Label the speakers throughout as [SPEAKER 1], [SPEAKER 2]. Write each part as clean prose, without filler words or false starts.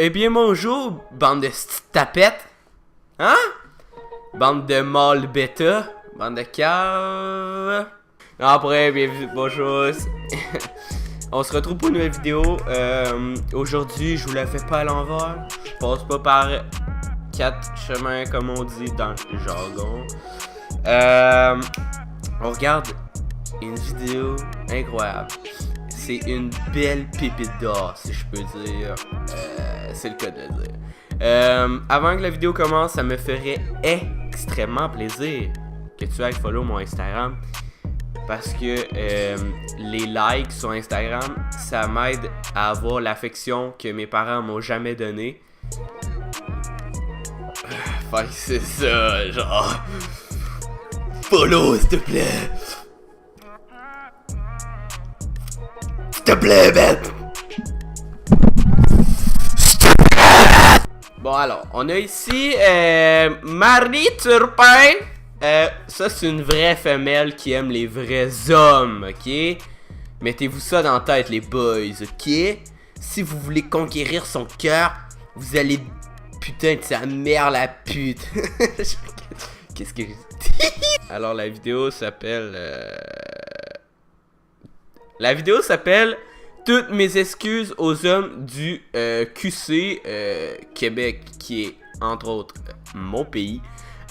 [SPEAKER 1] Eh bien bonjour, bande de tapettes. Hein? Bande de mâles bêta. Bande de caves. Après, bienvenue, bonjour. On se retrouve pour une nouvelle vidéo. Aujourd'hui, je vous la fais pas à l'envers. Je passe pas par 4 chemins comme on dit dans le jargon. On regarde une vidéo incroyable. C'est une belle pépite d'or, si je peux dire. C'est le cas de le dire. Avant que la vidéo commence, ça me ferait extrêmement plaisir que tu ailles follow mon Instagram. Parce que les likes sur Instagram, ça m'aide à avoir l'affection que mes parents m'ont jamais donnée. Fait que c'est ça, genre. Follow, s'il te plaît. S'il te plaît, bête. Bon, alors, on a ici Marie Turpin. Ça, c'est une vraie femelle qui aime les vrais hommes, ok? Mettez-vous ça dans la tête, les boys, ok? Si vous voulez conquérir son cœur, vous allez... Putain de sa mère, la pute! Qu'est-ce que je dis? Alors, la vidéo s'appelle... La vidéo s'appelle... Toutes mes excuses aux hommes du QC Québec, qui est, entre autres, mon pays.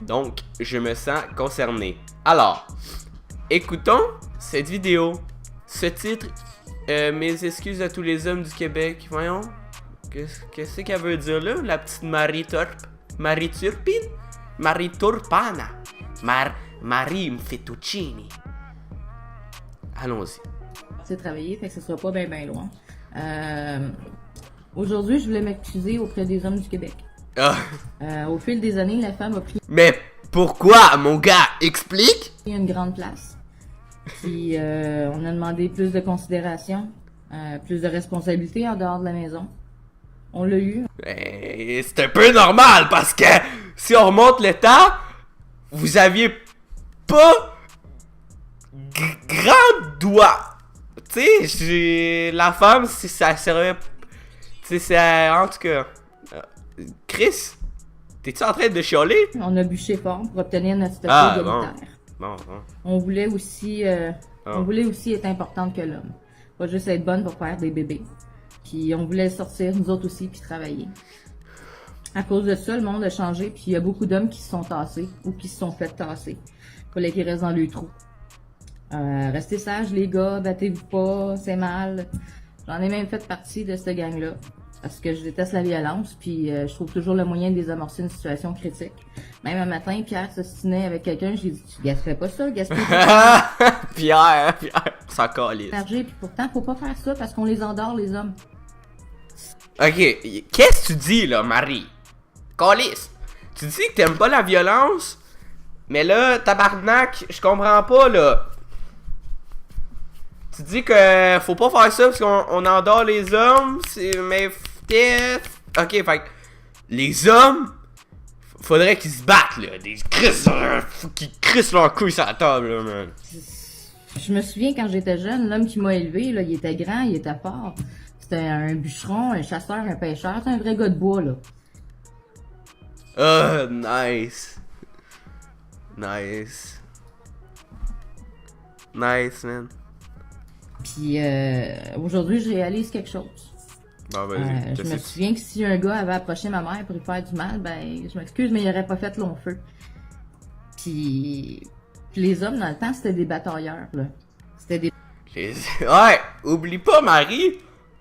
[SPEAKER 1] Donc, je me sens concerné. Alors, écoutons cette vidéo. Ce titre, mes excuses à tous les hommes du Québec. Voyons, qu'est-ce qu'elle veut dire là, la petite Marie Turpine? Marie Turpana. Marie Fettuccini. Allons-y.
[SPEAKER 2] C'est travailler, fait que ce sera pas bien loin. Aujourd'hui, je voulais m'excuser auprès des hommes du Québec. Au fil des années, la femme a pris...
[SPEAKER 1] Mais pourquoi, mon gars? Explique!
[SPEAKER 2] Une grande place. Puis, on a demandé plus de considération, plus de responsabilité en dehors de la maison. On l'a eu.
[SPEAKER 1] C'est un peu normal, parce que si on remonte le temps, vous aviez pas grand doigt. Tu sais, la femme, si ça servait... Tu sais, en tout cas... Chris, t'es-tu en train de chialer?
[SPEAKER 2] On a bûché fort pour obtenir notre statut égalitaire.
[SPEAKER 1] Bon.
[SPEAKER 2] On voulait aussi être importante que l'homme. Pas juste être bonne pour faire des bébés. Puis on voulait sortir, nous autres aussi, puis travailler. À cause de ça, le monde a changé, puis il y a beaucoup d'hommes qui se sont tassés ou qui se sont fait tasser. Fallait qu'ils restent dans le trou. Restez sages, les gars, battez-vous pas, c'est mal. J'en ai même fait partie de cette gang-là. Parce que je déteste la violence, puis je trouve toujours le moyen de désamorcer une situation critique. Même un matin, Pierre s'ostinait avec quelqu'un, je lui ai dit, tu gaspillerais pas ça,
[SPEAKER 1] Pierre, ça calisse.
[SPEAKER 2] Puis pourtant, faut pas faire ça parce qu'on les endort, les hommes.
[SPEAKER 1] Ok, qu'est-ce que tu dis là, Marie? Calisse. Tu dis que t'aimes pas la violence, mais là, tabarnak, je comprends pas là. Tu dis que faut pas faire ça parce qu'on endort les hommes, mais... Ok, fait que les hommes, faudrait qu'ils se battent, là. Des qui crissent leur couille sur la table, là, man.
[SPEAKER 2] Je me souviens quand j'étais jeune, l'homme qui m'a élevé, là, il était grand, il était fort. C'était un bûcheron, un chasseur, un pêcheur, c'était un vrai gars de bois, là.
[SPEAKER 1] Nice. Nice, man.
[SPEAKER 2] Puis aujourd'hui, je réalise quelque chose.
[SPEAKER 1] Bon, vas-y.
[SPEAKER 2] Je me souviens que si un gars avait approché ma mère pour lui faire du mal, ben, je m'excuse, mais il aurait pas fait long feu. Puis les hommes, dans le temps, c'était des batailleurs, là. C'était des...
[SPEAKER 1] Ouais, oublie pas, Marie,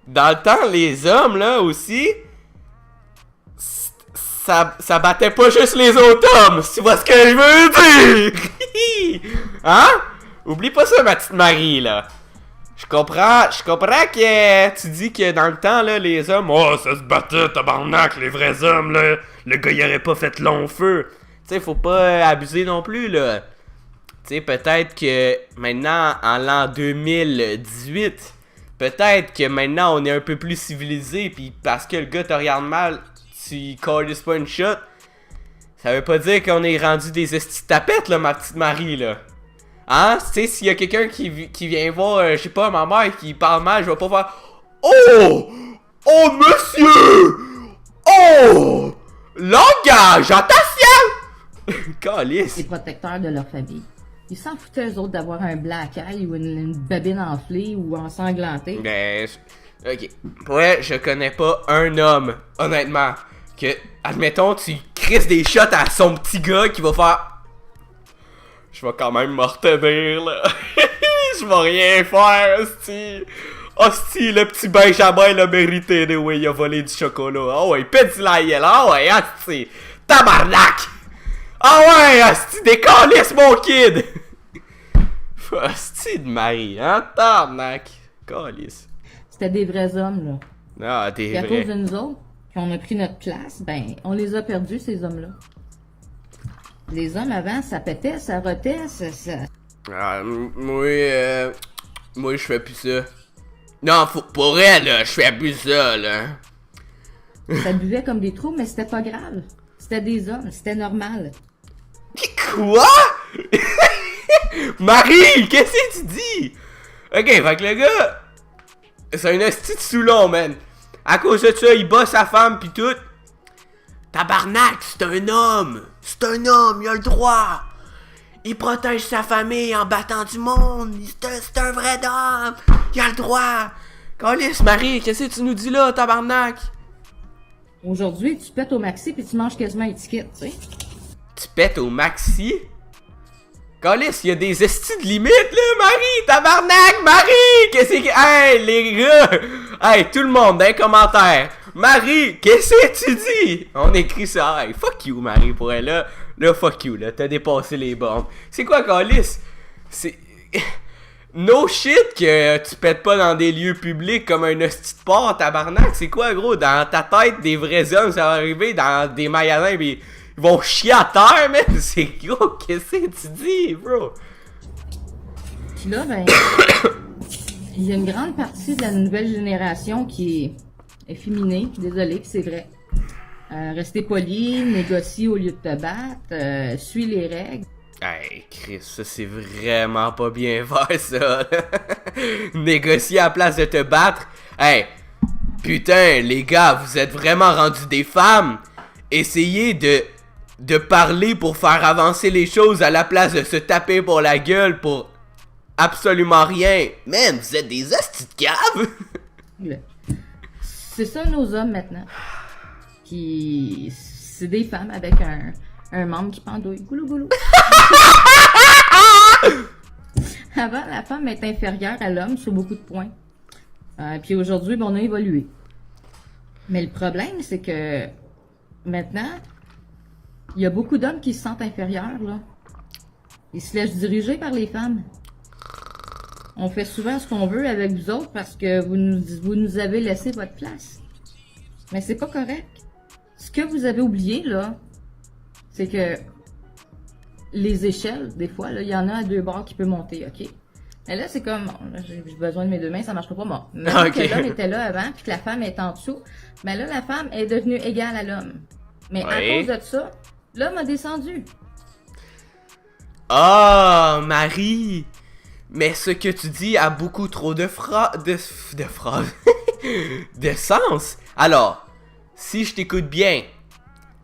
[SPEAKER 1] dans le temps, les hommes, là, aussi, ça battait pas juste les autres hommes, si tu vois ce que je veux dire! Hein? Oublie pas ça, ma petite Marie, là. Je comprends que tu dis que dans le temps, là, les hommes, oh, ça se battait, tabarnak, les vrais hommes, là, le gars, il aurait pas fait long feu. Tu sais, faut pas abuser non plus, là. Tu sais, peut-être que maintenant, en l'an 2018, peut-être que maintenant, on est un peu plus civilisé, pis parce que le gars te regarde mal, tu colles pas une shot. Ça veut pas dire qu'on est rendu des estis tapettes, là, ma petite Marie, là. Hein? Tu sais, s'il y a quelqu'un qui vient voir, je sais pas, ma mère qui parle mal, je vais pas faire Oh! Oh, monsieur! Argentation! Calice!
[SPEAKER 2] Les protecteurs de leur famille. Ils s'en foutaient, eux autres, d'avoir un black eye ou une babine enflée ou ensanglantée.
[SPEAKER 1] Mais, ok. Ouais, je connais pas un homme, honnêtement, que, admettons, tu crisses des shots à son petit gars qui va faire... Je vais quand même me retenir, là. Je vais rien faire, hostie. Hostie, le petit Benjamin l'a mérité, de ouais, il a volé du chocolat. Ah ouais, pète la gueule, ah ouais, hostie. Tabarnak! Ah ouais, hostie, décalisse mon kid! Hostie de Marie, hein, tabarnak. Calice.
[SPEAKER 2] C'était des vrais hommes, là.
[SPEAKER 1] Ah, t'es
[SPEAKER 2] Et à
[SPEAKER 1] vrai.
[SPEAKER 2] cause de nous autres, qu'on a pris notre place, ben, on les a perdus, ces hommes-là. Les hommes, avant, ça pétait, ça rotait, ça...
[SPEAKER 1] Ah, moi, je fais plus ça. Non, faut pour elle, là, je fais plus ça, là.
[SPEAKER 2] Ça buvait comme des trous, mais c'était pas grave. C'était des hommes, c'était normal.
[SPEAKER 1] Quoi? Marie, qu'est-ce que tu dis? Ok, fait que le gars, c'est un esti de Soulon, man. À cause de ça, il bat sa femme pis tout. Tabarnak, c'est un homme. C'est un homme, il a le droit. Il protège sa famille en battant du monde. C'est un vrai homme. Il a le droit. Calice, Marie, qu'est-ce que tu nous dis là, tabarnak?
[SPEAKER 2] Aujourd'hui, tu pètes au maxi puis tu manges quasiment étiquette, tu sais.
[SPEAKER 1] Tu pètes au maxi? Calice, il y a des estis de limite, là, Marie! Tabarnak, Marie! Qu'est-ce que... Hey, les gars! Hey, tout le monde, dans les commentaires! Marie, qu'est-ce que tu dis? On écrit ça. Hey, fuck you, Marie, pour elle, là. Là, fuck you, là. T'as dépassé les bornes. C'est quoi, Calice? C'est... No shit que tu pètes pas dans des lieux publics comme un hostie de porc, tabarnak. C'est quoi, gros? Dans ta tête, des vrais hommes, ça va arriver dans des magasins, pis... Ils vont chier à terre, man! C'est gros, qu'est-ce que tu dis, bro?
[SPEAKER 2] Puis là, ben, il y a une grande partie de la nouvelle génération qui est efféminée, désolé, puis c'est vrai. Rester poli, négocie au lieu de te battre, suis les règles.
[SPEAKER 1] Hey, Chris, ça c'est vraiment pas bien faire, ça. Négocier à la place de te battre. Hey, putain, les gars, vous êtes vraiment rendus des femmes. Essayez de parler pour faire avancer les choses à la place de se taper pour la gueule pour absolument rien. Man, vous êtes des hosties de caves!
[SPEAKER 2] C'est ça nos hommes maintenant. Qui... C'est des femmes avec un membre qui pendouille. Goulou goulou. Avant, la femme est inférieure à l'homme sur beaucoup de points. Puis aujourd'hui, ben, on a évolué. Mais le problème, c'est que maintenant, il y a beaucoup d'hommes qui se sentent inférieurs, là. Ils se laissent diriger par les femmes. On fait souvent ce qu'on veut avec vous autres parce que vous nous avez laissé votre place. Mais c'est pas correct. Ce que vous avez oublié, là, c'est que les échelles, des fois, là, il y en a à deux bords qui peut monter, ok? Mais là, c'est comme, bon, là, j'ai besoin de mes deux mains, ça marchera pas. Bon, même que l'homme était là avant, puis que la femme est en dessous, mais là, la femme est devenue égale à l'homme. Mais à cause de ça, l'homme a descendu.
[SPEAKER 1] Ah, Marie! Mais ce que tu dis a beaucoup trop de phrases... de sens. Alors, si je t'écoute bien,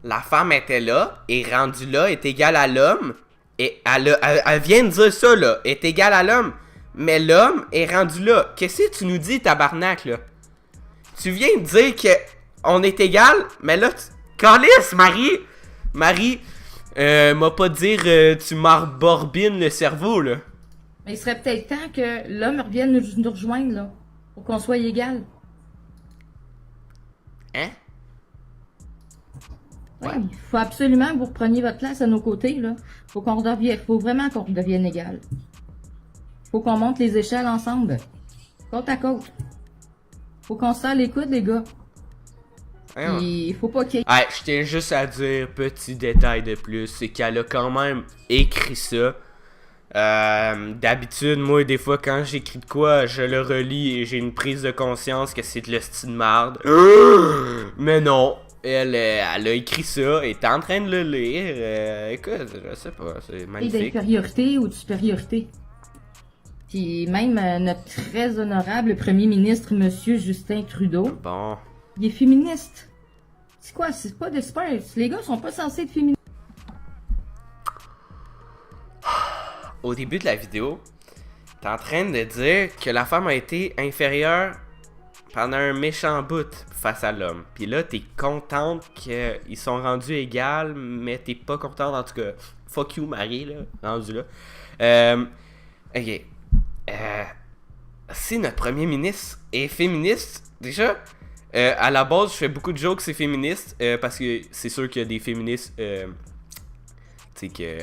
[SPEAKER 1] la femme était là, et rendue là, est égale à l'homme, et elle vient de dire ça, là, est égale à l'homme, mais l'homme est rendu là. Qu'est-ce que tu nous dis, tabarnak, là? Tu viens de dire que on est égal, mais là, calisse, Marie! Marie, m'a pas dire tu m'arborbines le cerveau, là.
[SPEAKER 2] Mais il serait peut-être temps que l'homme revienne nous rejoindre, là, pour qu'on soit égal.
[SPEAKER 1] Hein?
[SPEAKER 2] Ouais, il faut absolument que vous repreniez votre place à nos côtés, là. Faut vraiment qu'on redevienne égal. Faut qu'on monte les échelles ensemble. Côte à côte. Faut qu'on se serre les coudes, les gars. Il faut pas qu'il y ait...
[SPEAKER 1] Hey, je tiens juste à dire, petit détail de plus, c'est qu'elle a quand même écrit ça. D'habitude, moi, des fois, quand j'écris de quoi, je le relis et j'ai une prise de conscience que c'est de l'hostie de marde. Mais non, elle a écrit ça, elle est en train de le lire. Écoute, je sais pas, c'est magnifique.
[SPEAKER 2] D'infériorité ou de supériorité. Puis même notre très honorable premier ministre, Monsieur Justin Trudeau,
[SPEAKER 1] Bon.
[SPEAKER 2] il est féministe. C'est quoi? C'est pas de super. Les gars sont pas censés être féministes.
[SPEAKER 1] Au début de la vidéo, t'es en train de dire que la femme a été inférieure pendant un méchant bout face à l'homme. Puis là, t'es contente qu'ils sont rendus égales, mais t'es pas contente, en tout cas. Fuck you, Marie, là, rendu là. Ok. Si notre premier ministre est féministe, déjà, à la base, je fais beaucoup de jokes c'est féministe, parce que c'est sûr qu'il y a des féministes, tu sais que,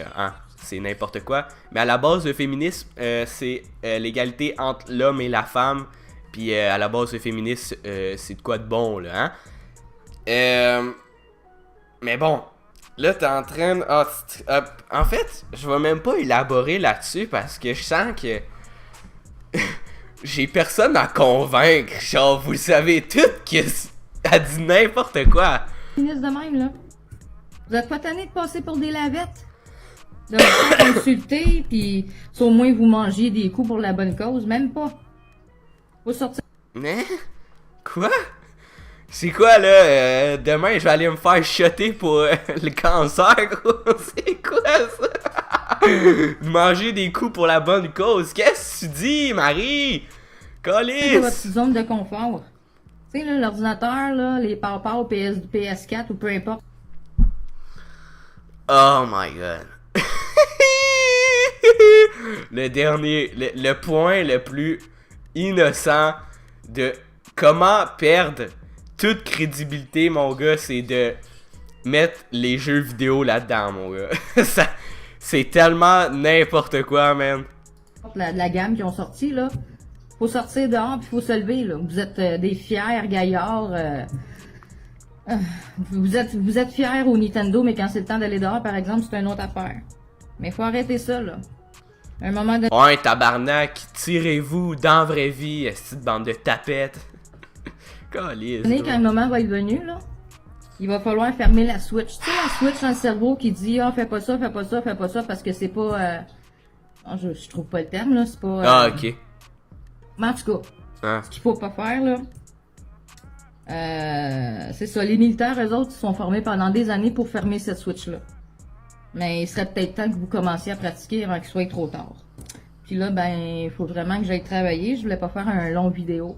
[SPEAKER 1] c'est n'importe quoi. Mais à la base, le féminisme, c'est l'égalité entre l'homme et la femme. Puis à la base, le féminisme, c'est de quoi de bon, là, hein? Mais bon, là, t'es en train de... en fait, je vais même pas élaborer là-dessus parce que je sens que... j'ai personne à convaincre. Genre, vous le savez toutes qu'elle dit n'importe quoi.
[SPEAKER 2] Féministe de même, là. Vous êtes pas tanné de passer pour des lavettes? De vous faire insulter, pis au moins vous mangez des coups pour la bonne cause, même pas. Faut sortir.
[SPEAKER 1] Mais? Quoi? C'est quoi là? Demain je vais aller me faire shotter pour le cancer, gros. C'est quoi ça? Manger des coups pour la bonne cause. Qu'est-ce que tu dis, Marie?
[SPEAKER 2] C'est votre
[SPEAKER 1] Calice!
[SPEAKER 2] zone de confort. Tu sais, là, l'ordinateur, là, les power PS4 ou peu importe.
[SPEAKER 1] Oh my god. Le point le plus innocent de comment perdre toute crédibilité, mon gars, c'est de mettre les jeux vidéo là-dedans, mon gars. C'est tellement n'importe quoi, man.
[SPEAKER 2] La gamme qui ont sorti, là. Faut sortir dehors pis faut se lever, là. Vous êtes des fiers gaillards. Vous êtes fiers au Nintendo, mais quand c'est le temps d'aller dehors, par exemple, c'est une autre affaire. Mais faut arrêter ça, là. À un moment donné...
[SPEAKER 1] Ouais, tabarnak, tirez-vous dans la vraie vie, cette bande de tapettes. Calice.
[SPEAKER 2] Quand le moment va être venu, là, il va falloir fermer la Switch. Tu sais, la Switch dans le cerveau qui dit « Ah, fais pas ça, fais pas ça, fais pas ça », parce que c'est pas... je trouve pas le terme, là, c'est pas...
[SPEAKER 1] ok.
[SPEAKER 2] Mais en tout cas, ce qu'il faut pas faire, là... c'est ça, les militaires, eux autres, ils sont formés pendant des années pour fermer cette Switch-là. Mais il serait peut-être temps que vous commenciez à pratiquer avant qu'il soit trop tard. Puis là, ben, il faut vraiment que j'aille travailler. Je voulais pas faire un long vidéo.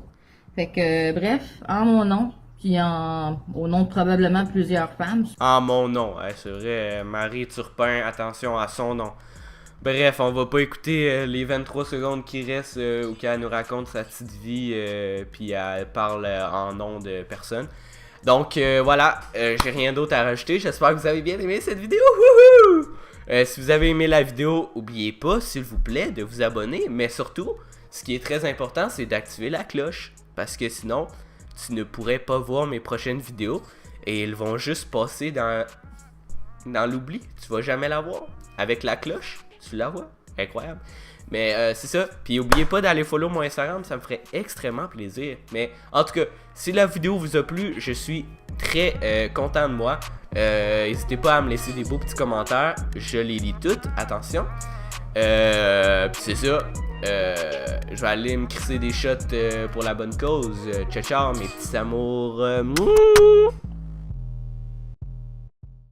[SPEAKER 2] Fait que, bref, en mon nom, puis au nom de probablement plusieurs femmes.
[SPEAKER 1] En mon nom, c'est vrai, Marie Turpin, attention à son nom. Bref, on va pas écouter les 23 secondes qui restent où qu'elle nous raconte sa petite vie, puis elle parle en nom de personne. Donc voilà, j'ai rien d'autre à rajouter. J'espère que vous avez bien aimé cette vidéo. Si vous avez aimé la vidéo, n'oubliez pas, s'il vous plaît, de vous abonner. Mais surtout, ce qui est très important, c'est d'activer la cloche. Parce que sinon, tu ne pourrais pas voir mes prochaines vidéos. Et elles vont juste passer dans l'oubli. Tu vas jamais la voir. Avec la cloche, tu la vois. Incroyable. Mais c'est ça. Puis n'oubliez pas d'aller follow mon Instagram, ça me ferait extrêmement plaisir. Mais en tout cas, si la vidéo vous a plu, je suis très content de moi. N'hésitez pas à me laisser des beaux petits commentaires. Je les lis toutes, attention. Puis c'est ça. Je vais aller me crisser des shots pour la bonne cause. Ciao ciao mes petits amours. Mouh!